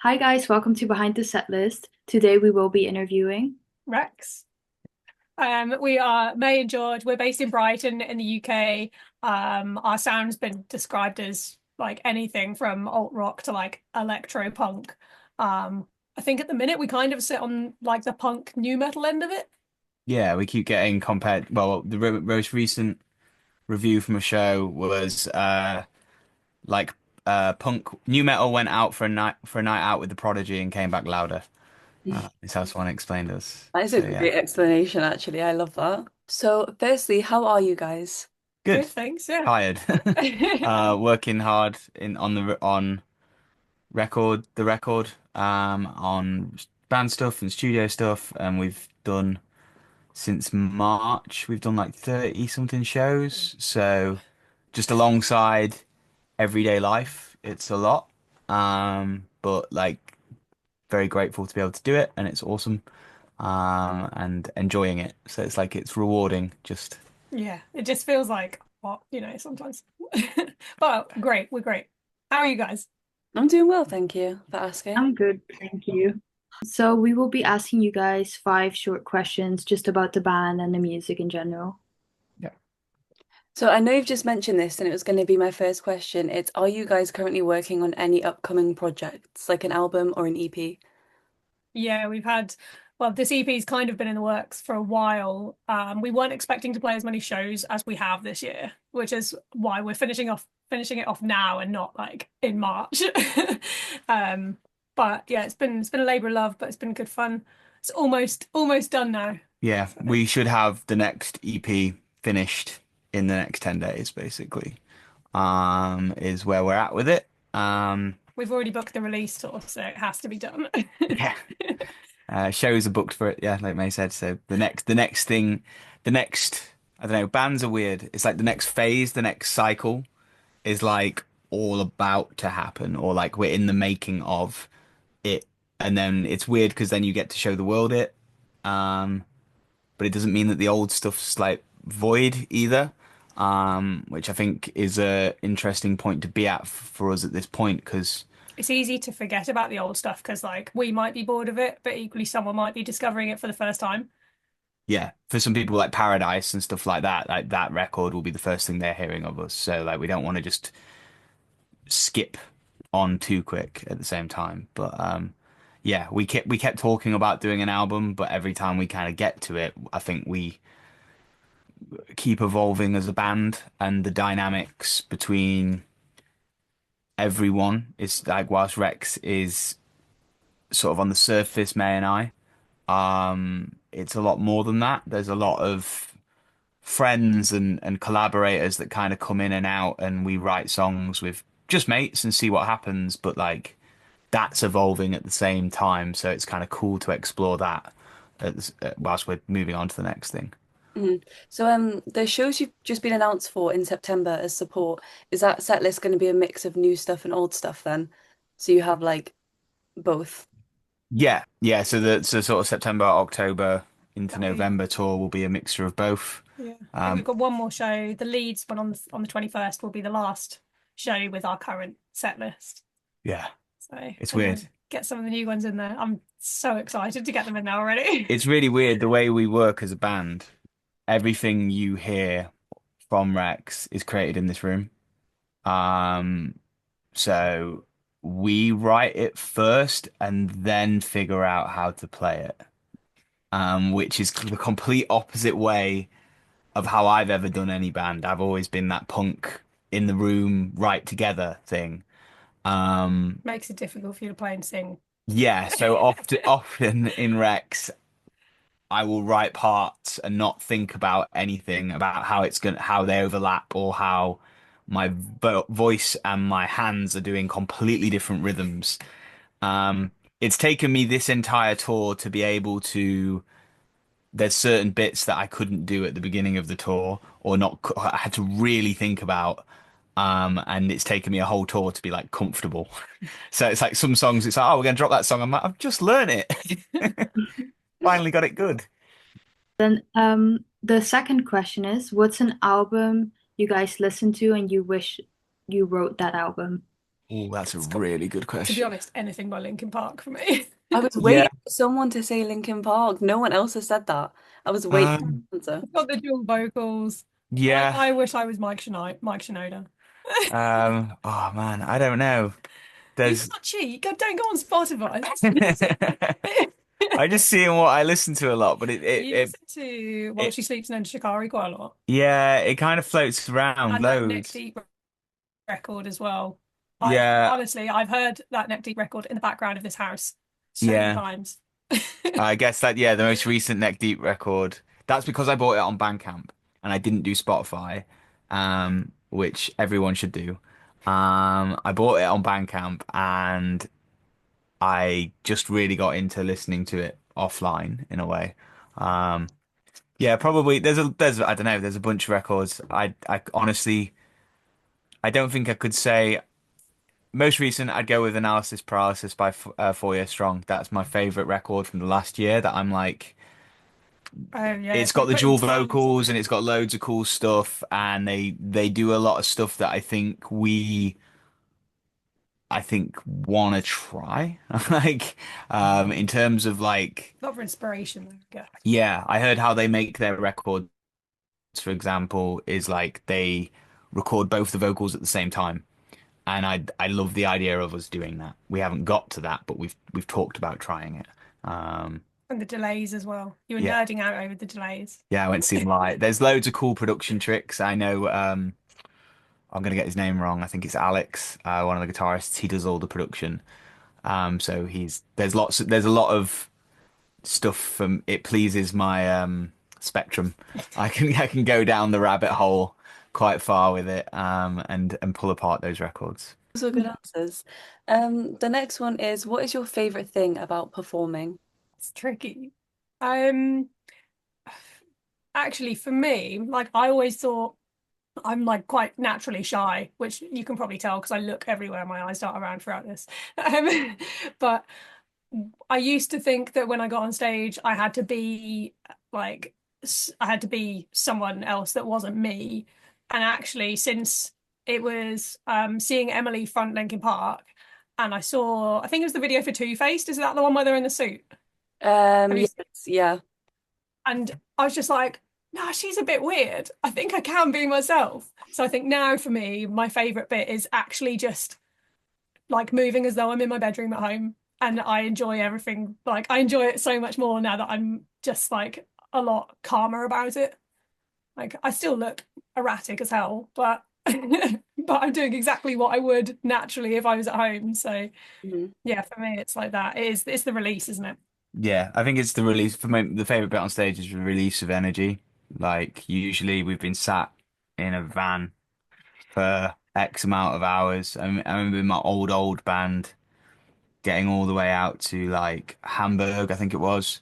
Hi guys, welcome to Behind the Set List. Today we will be interviewing. Rex. We are May and George. We're based in Brighton in the UK. Our sound's been described as like anything from alt rock to like electro punk. I think at the minute we kind of sit on like the punk new metal end of it. Yeah, we keep getting compared. Well, the most recent review from a show was like punk new metal went out for a night out with the Prodigy and came back louder. Is how someone explained us. That is a So yeah, great explanation, actually. I love that. So, firstly, how are you guys? good. Good, thanks. Yeah. Tired. Working hard in on record on band stuff and studio stuff, and we've done since March. We've done like 30 something shows. So just alongside everyday life. It's a lot. But like very grateful to be able to do it and it's awesome. And enjoying it. So it's like it's rewarding just Yeah, it just feels like what, sometimes. But great, we're great. How are you guys? I'm doing well, thank you for asking. I'm good, thank you. So we will be asking you guys five short questions just about the band and the music in general. yeah. So, I know you've just mentioned this, and it was going to be my first question. It's, are you guys currently working on any upcoming projects, like an album or an EP? Yeah, well, this EP's kind of been in the works for a while. We weren't expecting to play as many shows as we have this year, which is why we're finishing it off now and not like in March. Um, but yeah, it's been a labor of love, but it's been good fun. It's almost done now. Yeah, So we should have the next EP finished in the next 10 days, basically. Is where we're at with it. we've already booked the release tour, so it has to be done. Yeah. Shows are booked for it, yeah, like May said. So the next, I don't know, bands are weird. It's like the next phase, the next cycle is like all about to happen, or like we're in the making of it. And then it's weird because then you get to show the world it. Um, but it doesn't mean that the old stuff's like void either. Which I think is a interesting point to be at for us at this point because It's easy to forget about the old stuff because like we might be bored of it, but equally someone might be discovering it for the first time. yeah, for some people like Paradise and stuff like that record will be the first thing they're hearing of us. So like we don't want to just skip on too quick at the same time. But yeah, we kept talking about doing an album, but every time we kind of get to it, I think we keep evolving as a band and the dynamics between everyone is like whilst Rex is sort of on the surface, May and I, it's a lot more than that. There's a lot of friends and collaborators that kind of come in and out and we write songs with just mates and see what happens, but like that's evolving at the same time, so it's kind of cool to explore that whilst we're moving on to the next thing. Mhm. So, the shows you've just been announced for in September as support, is that set list going to be a mix of new stuff and old stuff then? So you have like both. Yeah, so the sort of September, October into That'll be November tour will be a mixture of both. Yeah. I think we've Um, got one more show. The Leeds one on the 21st will be the last show with our current set list. yeah, So, it's and weird. then get some of the new ones in there. I'm so excited to get them in there already. It's really weird the way we work as a band. Everything you hear from Rex is created in this room. Um, so we write it first and then figure out how to play it. Which is the complete opposite way of how I've ever done any band. I've always been that punk in the room, right together thing. Um, Makes it difficult for you to play and sing. yeah, so often in Rex, I will write parts and not think about anything about how they overlap or how my voice and my hands are doing completely different rhythms. It's taken me this entire tour to be able to. There's certain bits that I couldn't do at the beginning of the tour or not. I had to really think about. And it's taken me a whole tour to be like comfortable. So it's like some songs, it's like, oh, we're gonna drop that song. I'm like, I've just learned it. Finally got it good. Then the second question is, what's an album you guys listen to and you wish you wrote that album? Oh, that's a It's got, really good to be question. honest, anything by Linkin Park for me. I was Yeah. waiting for someone to say Linkin Park. No one else has said that. I was waiting for Um, an answer. It's got the dual vocals. yeah. I wish I was Mike Shinoda. Oh man, I don't know. You There's can't cheat. Don't go on Spotify. Listen. I just see what I listen to a lot, but You listen to While it She Sleeps and Shikari quite a lot. yeah, it kind of floats around And that Neck loads. Deep record as well. I Yeah, honestly, I've heard that Neck Deep record in the background of this house so many yeah. times. I guess that the most recent Neck Deep record. That's because I bought it on Bandcamp and I didn't do Spotify, which everyone should do. I bought it on Bandcamp and I just really got into listening to it offline in a way. Um, yeah, probably there's I don't know, there's a bunch of records. I honestly I don't think I could say most recent. I'd go with Analysis Paralysis by 4 Year Strong. That's my favorite record from the last year. That I'm like, Oh yeah, it's it's got like the putting dual time into vocals and something. it's got loads of cool stuff, and they do a lot of stuff that I think want to try. Like, in terms of like, Not for inspiration, though, I guess. yeah, I heard how they make their records, for example, is like they record both the vocals at the same time. And I love the idea of us doing that. We haven't got to that, but we've talked about trying it. Um, And the delays as well. You were yeah, nerding out over the delays. yeah, I went to see them live. There's loads of cool production tricks. I know. I'm gonna get his name wrong. I think it's Alex, one of the guitarists. He does all the production. So there's a lot of stuff from it pleases my spectrum. I can go down the rabbit hole quite far with it, and pull apart those records. Those are good answers. The next one is, what is your favorite thing about performing? It's tricky. Um, Actually, for me, like I always thought I'm like quite naturally shy, which you can probably tell because I look everywhere. My eyes dart around throughout this. Um, but I used to think that when I got on stage, I had to be like, I had to be someone else that wasn't me. And actually, since it was seeing Emily front Linkin Park, and I think it was the video for Two Faced. Is that the one where they're in the suit? Have you Yes, yeah. And I was just like, nah, she's a bit weird. I think I can be myself. So I think now for me, my favorite bit is actually just like moving as though I'm in my bedroom at home. And I enjoy everything. Like I enjoy it so much more now that I'm just like a lot calmer about it. Like I still look erratic as hell, but but I'm doing exactly what I would naturally if I was at home. So Mhm. yeah, for me it's like that. It's the release, isn't it? Yeah, I think it's the release for me. The favorite bit on stage is the release of energy. Like usually we've been sat in a van for X amount of hours. I remember in my old band getting all the way out to like Hamburg, I think it was,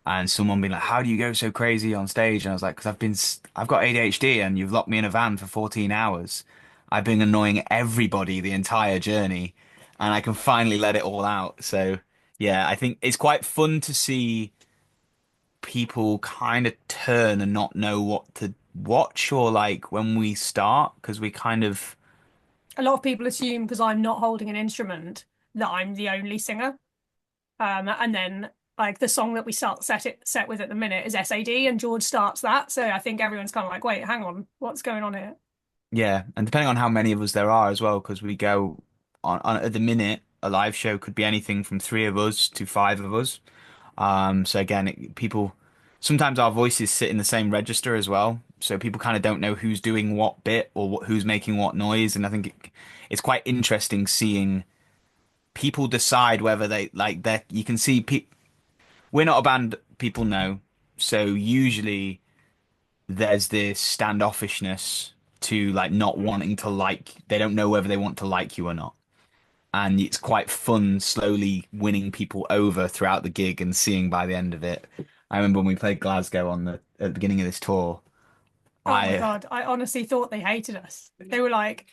and someone being like, "How do you go so crazy on stage?" And I was like, "Because I've got ADHD, and you've locked me in a van for 14 hours. I've been annoying everybody the entire journey, and I can finally let it all out." So yeah, I think it's quite fun to see people kind of turn and not know what to watch or like when we start because we kind of A lot of people assume because I'm not holding an instrument that I'm the only singer. And then like the song that we set with at the minute is SAD, and George starts that. So I think everyone's kind of like, wait, hang on, what's going on here? yeah, and depending on how many of us there are as well, because we go on at the minute, a live show could be anything from three of us to five of us. So again, people sometimes our voices sit in the same register as well, so people kind of don't know who's doing what bit or who's making what noise, and I think it's quite interesting seeing people decide whether they like that. You can see we're not a band people know, so usually there's this standoffishness to like not wanting to like they don't know whether they want to like you or not. And it's quite fun slowly winning people over throughout the gig and seeing by the end of it. I remember when we played Glasgow on the at the beginning of this tour. Oh my I God, I honestly thought they hated us. They were like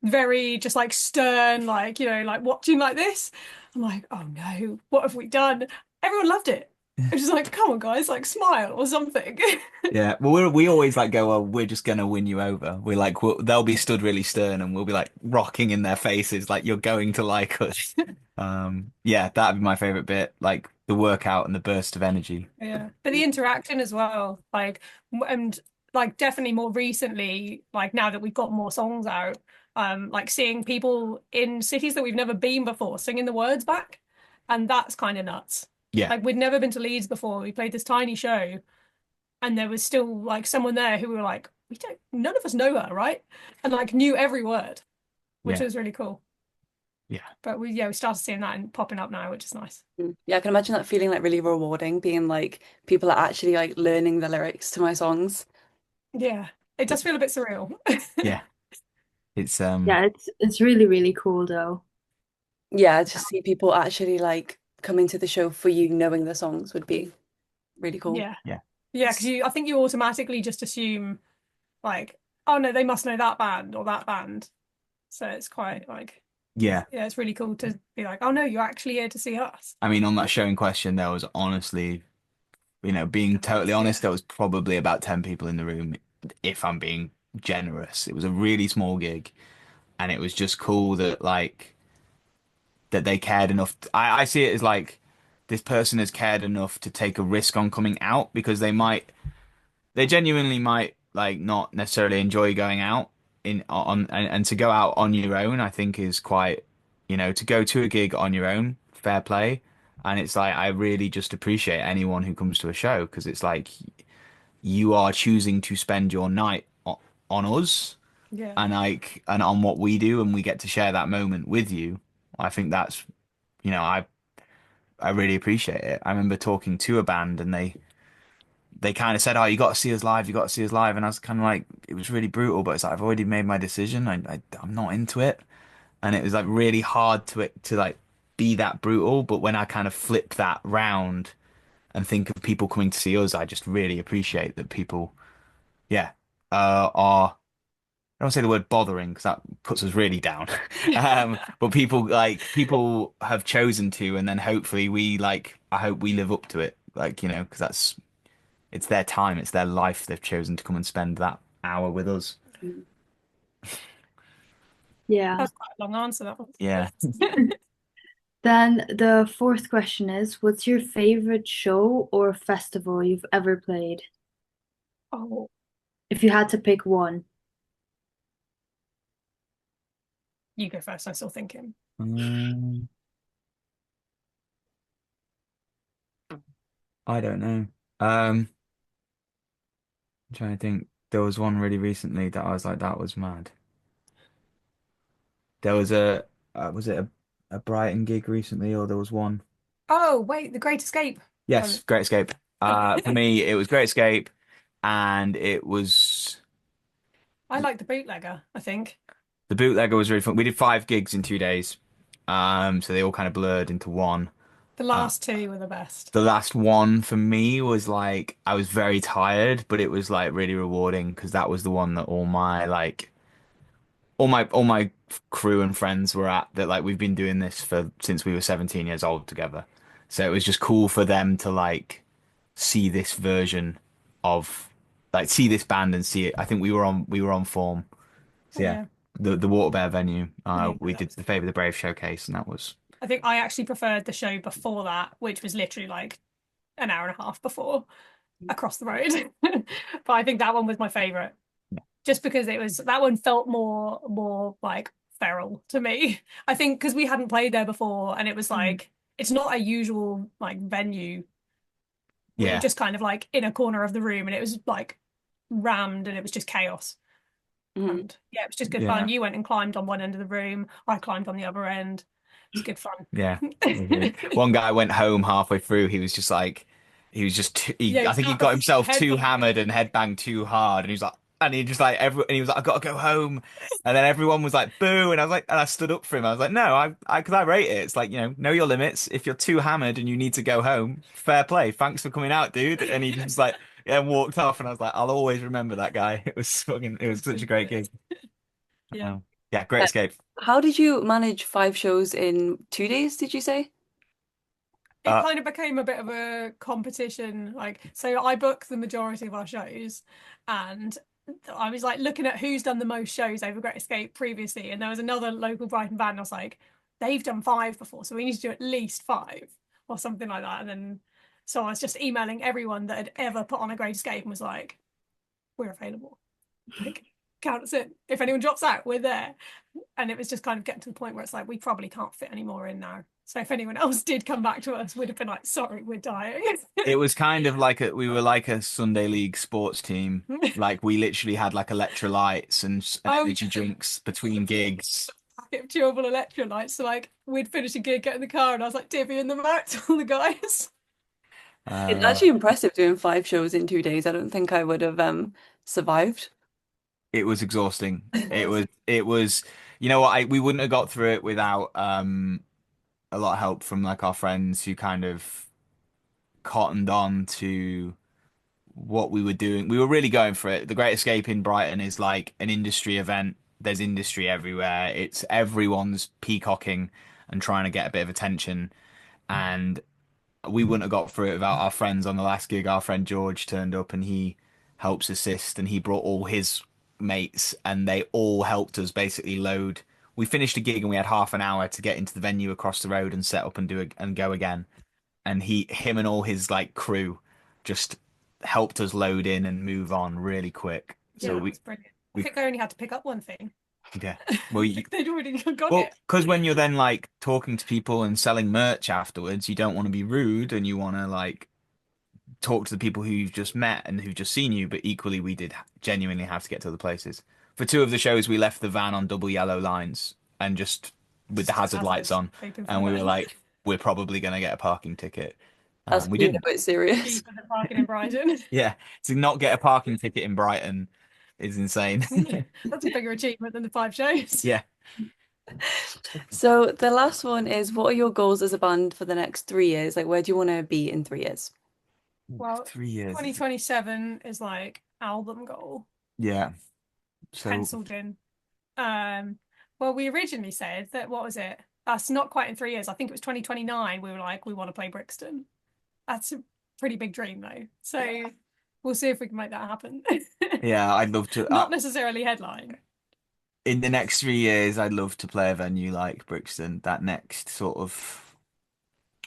very just like stern, like, like watching like this. I'm like, oh no, what have we done? Everyone loved it. It's just like, come on, guys, like smile or something. Yeah, well, we always like go, well, we're just gonna win you over. We're like, they'll be stood really stern, and we'll be like rocking in their faces, like you're going to like us. Yeah, that'd be my favorite bit, like the workout and the burst of energy. Yeah, but the interaction as well, like, and like definitely more recently, like now that we've got more songs out, like seeing people in cities that we've never been before singing the words back, and that's kind of nuts. Yeah, Like we'd never been to Leeds before. We played this tiny show, and there was still like someone there who we were like, we don't, none of us know her, right? And like knew every word, which yeah, was really cool. yeah, But we started seeing that and popping up now, which is nice. Yeah, I can imagine that feeling like really rewarding, being like people are actually like learning the lyrics to my songs. Yeah, it does feel a bit surreal. yeah. It's Yeah, it's really, really cool though. Yeah, to see people actually like coming to the show for you knowing the songs would be really cool. Yeah. yeah, Yeah, because I think you automatically just assume like, oh no, they must know that band or that band. So it's quite like, yeah. yeah, it's really cool to be like, oh no, you're actually here to see us. I mean, on that show in question, there was honestly, being totally honest, Yeah. there was probably about 10 people in the room, if I'm being generous. It was a really small gig, and it was just cool that like that they cared enough. I see it as like this person has cared enough to take a risk on coming out because they genuinely might like not necessarily enjoy going out and to go out on your own, I think is quite, to go to a gig on your own, fair play. And it's like I really just appreciate anyone who comes to a show because it's like you are choosing to spend your night on us Yeah. and on what we do, and we get to share that moment with you. I think that's, I really appreciate it. I remember talking to a band and they kind of said, "Oh, you got to see us live. You got to see us live." And I was kind of like, it was really brutal, but it's like I've already made my decision. I'm not into it, and it was like really hard to like be that brutal. But when I kind of flip that round and think of people coming to see us, I just really appreciate that people, yeah, are. I don't say the word bothering because that puts us really down. But people have chosen to, and then hopefully I hope we live up to it. Like, because it's their time, it's their life. They've chosen to come and spend that hour with us. Mm. Yeah. That's quite a long answer, that was. Yeah. Then the fourth question is, what's your favorite show or festival you've ever played? Oh, If you had to pick one. you go first. I'm still thinking. Um, I don't know. I'm trying to think. There was one really recently that I was like, that was mad. There was was it a Brighton gig recently, or there was one? Oh, wait, The Great Escape. Yes, Great Escape. For me, it was Great Escape, and it was I like The Bootlegger, I think. the bootlegger was really fun. We did 5 gigs in 2 days, so they all kind of blurred into one. The Uh, last two were the best. the last one for me was like I was very tired, but it was like really rewarding because that was the one that all my crew and friends were at that like we've been doing this for since we were 17 years old together. So it was just cool for them to like see this version of like see this band and see it. I think we were on form. So yeah, Yeah. the Water Bear venue. Yeah, We that did was. the Favour the Brave showcase, and that was I think I actually preferred the show before that, which was literally like an hour and a half before across the road. But I think that one was my favorite, just because it was that one felt more like feral to me. I think because we hadn't played there before, and it was Mm. like it's not a usual like venue. We were yeah, just kind of like in a corner of the room, and it was like rammed, and it was just chaos. Mhm. And yeah, it was just good yeah, fun. You went and climbed on one end of the room. I climbed on the other end. It was good fun. yeah. One guy went home halfway through. He was just like, he was just Yeah, I you think he start got himself too headbanging. hammered and headbanged too hard, and he was like. And he just like and he was like, I gotta go home. And then everyone was like, boo. And I was like, and I stood up for him. I was like, no, because I rate it. It's like, know your limits. If you're too hammered and you need to go home, fair play. Thanks for coming out, dude. And he just like, yeah, walked off. And I was like, I'll always remember that guy. It was such a great gig. Yeah. Yeah, great escape. How did you manage 5 shows in 2 days, did you say? it Uh, kind of became a bit of a competition. Like, so I book the majority of our shows, and I was like looking at who's done the most shows over Great Escape previously, and there was another local Brighton band. And I was like, they've done five before, so we need to do at least five or something like that. And then, so I was just emailing everyone that had ever put on a Great Escape and was like, we're available. Like, count us in. If anyone drops out, we're there. And it was just kind of getting to the point where it's like, we probably can't fit any more in now. So if anyone else did come back to us, we'd have been like, sorry, we're dying. it was kind of like we were like a Sunday league sports team. Like we literally had like electrolytes and Oh, energy drinks between gigs. packet of chewable electrolytes. So like we'd finish a gig, get in the car, and I was like divvying them out to all the guys. It's Uh, actually impressive doing 5 shows in 2 days. I don't think I would have survived. it was exhausting. It was. It was, you know what, we wouldn't have got through it without a lot of help from like our friends who kind of cottoned on to what we were doing. We were really going for it. The Great Escape in Brighton is like an industry event. There's industry everywhere. It's everyone's peacocking and trying to get a bit of attention. And we wouldn't have got through it without our friends on the last gig. Our friend George turned up and he helps assist and he brought all his mates and they all helped us basically load. We finished a gig and we had half an hour to get into the venue across the road and set up and do it and go again. And him and all his like crew just helped us load in and move on really quick. Yeah, So it was brilliant. I we think they only had to pick up one thing. yeah. Well, They'd already got well, it. because when you're then like talking to people and selling merch afterwards, you don't want to be rude and you want to like talk to the people who you've just met and who've just seen you. But equally, we did genuinely have to get to other places. For two of the shows, we left the van on double yellow lines and just with the Just hazard as lights this on, hoping for and the we were best. like, we're probably gonna get a parking ticket. That's We being a didn't. bit serious. Cheaper than parking in Brighton. Yeah, to not get a parking ticket in Brighton is insane. That's a bigger achievement than the five shows. Yeah. So the last one is, what are your goals as a band for the next 3 years? Like, where do you want to be in 3 years? Well, 3 years. 2027 is like album goal Yeah. So penciled in. Well, we originally said that, what was it? That's not quite in 3 years. I think it was 2029. We were like, we want to play Brixton. That's a pretty big dream, though. So we'll see if we can make that happen. yeah, I'd love to. Not necessarily headline. In the next 3 years, I'd love to play a venue like Brixton, that next sort of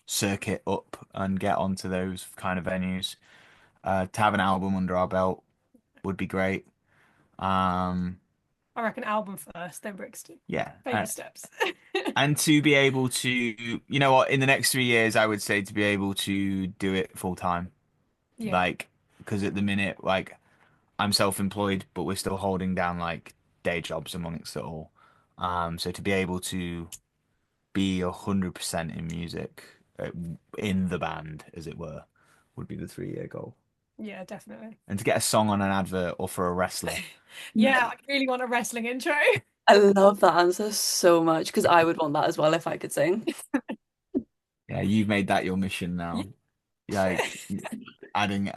circuit up and get onto those kind of venues. To have an album under our belt would be great. Um, I reckon album first, then Brixton. yeah, Baby steps. and to be able to, you know what, in the next 3 years, I would say to be able to do it full time. Yeah. Like, because at the minute, like, I'm self-employed, but we're still holding down like day jobs amongst it all. So to be able to be 100% in music, in the band, as it were, would be the 3 year goal. Yeah, definitely. And to get a song on an advert or for a wrestler. Yeah, I really want a wrestling intro. I love that answer so much because I would want that as well if I could sing. Yeah, you've made that your mission now. Like adding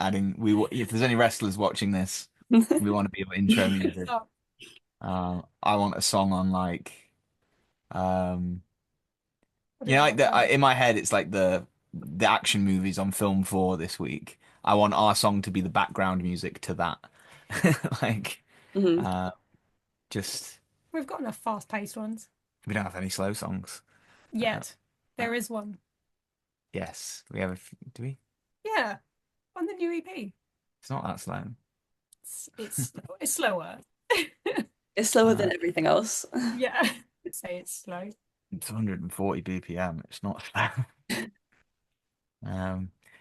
if there's any wrestlers watching this, we want to be able to intro music. I want a song on like you know, like in my head it's like the action movies on Film 4 this week. I want our song to be the background music to that. Like Mhm. just We've got enough fast-paced ones. we don't have any slow songs. Yet. There is one. Yes, we have do we? Yeah, on the new EP. It's not that slow. It's slower. It's slower Uh, than everything else. Yeah, I'd say it's slow. It's 140 BPM. It's not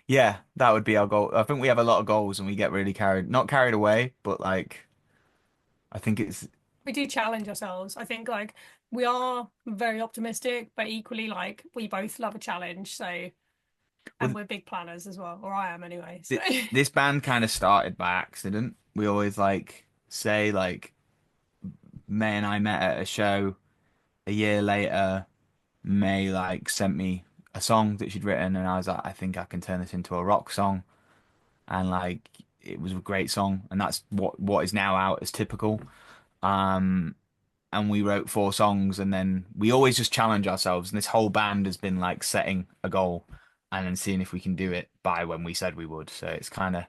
yeah, that would be our goal. I think we have a lot of goals and we get really not carried away, but like I think it's We do challenge ourselves. I think like we are very optimistic, but equally like we both love a challenge. So, and well, we're big planners as well, or I am anyway. So this band kind of started by accident. We always like say like May and I met at a show a year later. May like sent me a song that she'd written and I was like, I think I can turn this into a rock song. And like it was a great song and that's what is now out as Typical. Um and we wrote 4 songs and then we always just challenge ourselves and this whole band has been like setting a goal and then seeing if we can do it by when we said we would. So it's kind of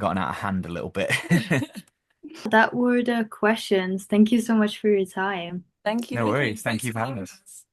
gotten out of hand a little bit. That were the questions. Thank you so much for your time. Thank you No for worries. Thank Thanks you for having having us. us.